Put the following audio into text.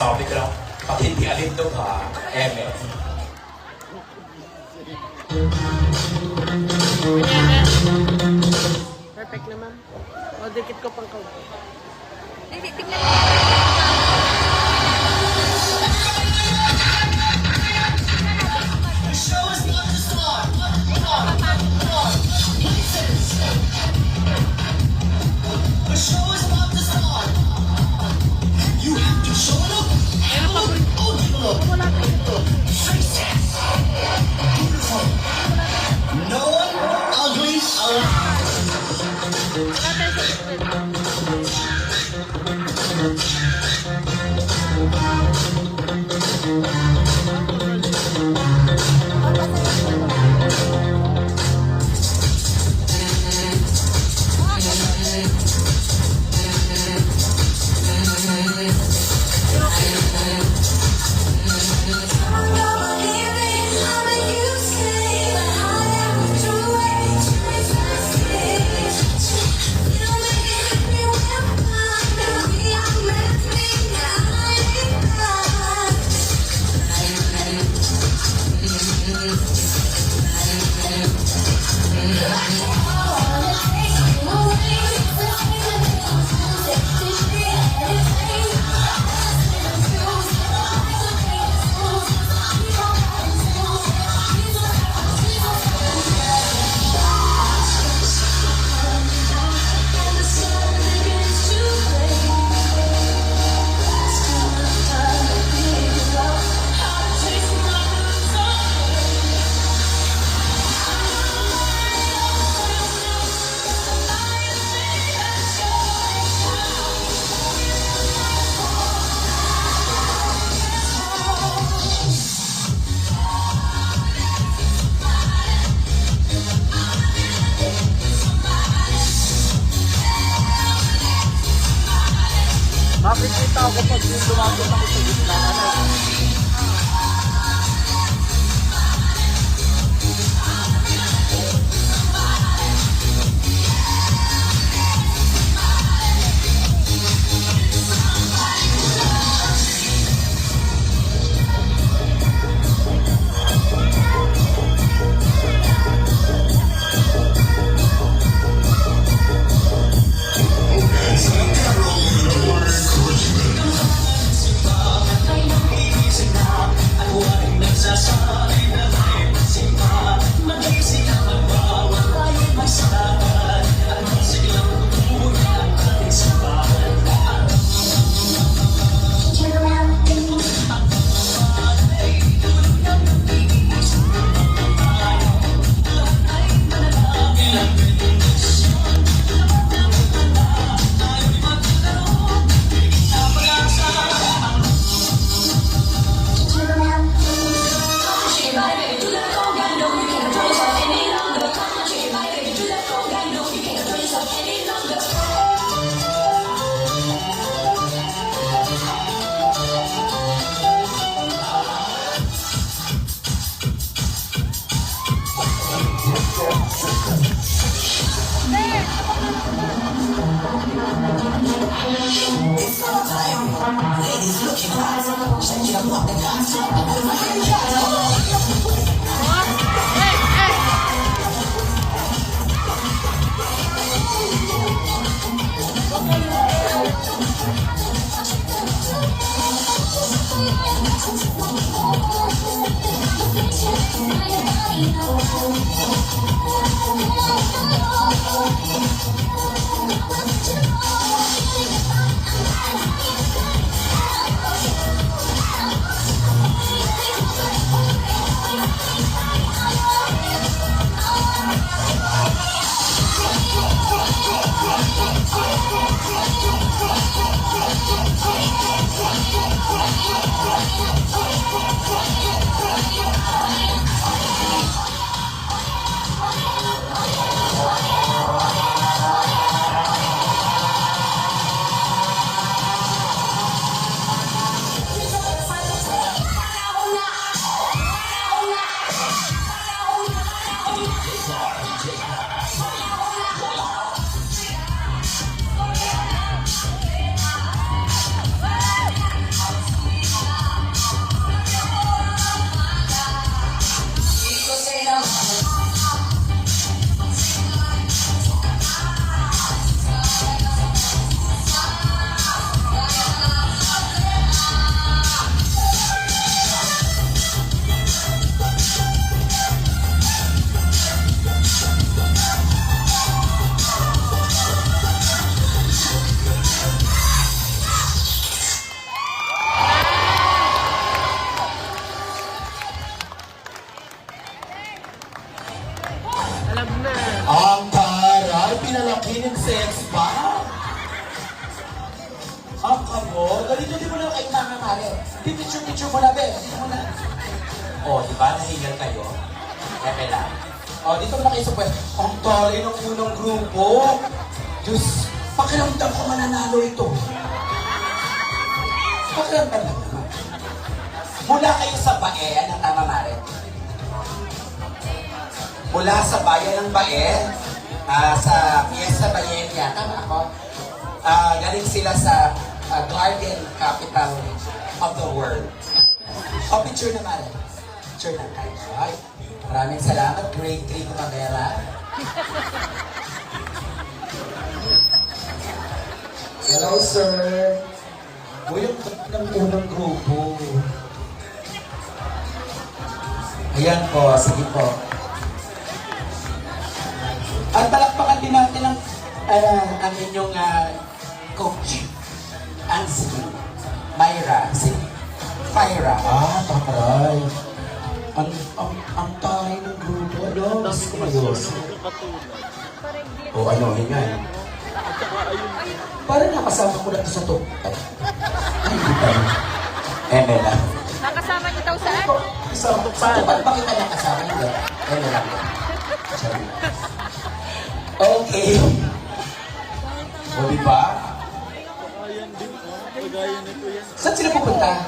Sabi ko lang, pag hindi alin to ha, eme. Perfect na, ma'am. O, dikit ko pang kaunti. Tignan Makikita ako pag lumapit ako sa gitna. Mare. Picture muna, be. Dito muna. O, di ba? Nahingal kayo? Eme lang. O, dito muna kayo sa pwede. Ang tali ng unang grupo. Diyos, pakiramdam ko mananalo ito. Pakiramdam lang naman. Mula kayo sa Bae, ano tama, Mare? Mula sa bayan ng Bae, sa Fiesta Bayenia, tama ako? Galing sila sa Garden Capital of the World. O, picture na, Mare. Picture na. Ay, maraming salamat. Grade 3 Kumagera. Hello, sir. Uy, ang ganda ng unang grupo. Ayan po, sige po. At palakpakan din natin ang inyong coach. Ang si Myra. Si Fyra. Takaray. Ang tayo ng grupo. Ano? Gusto ko mayoso. O ano, hingan. Parang nakasama ko na ito sa top. Ay, hindi pa rin. Eme lang. Nakasama niyo daw saan? Sa tupad ba kita nakasama? Hindi. Eme lang. Sorry. Okay. O, di ba? Saan sila pupunta?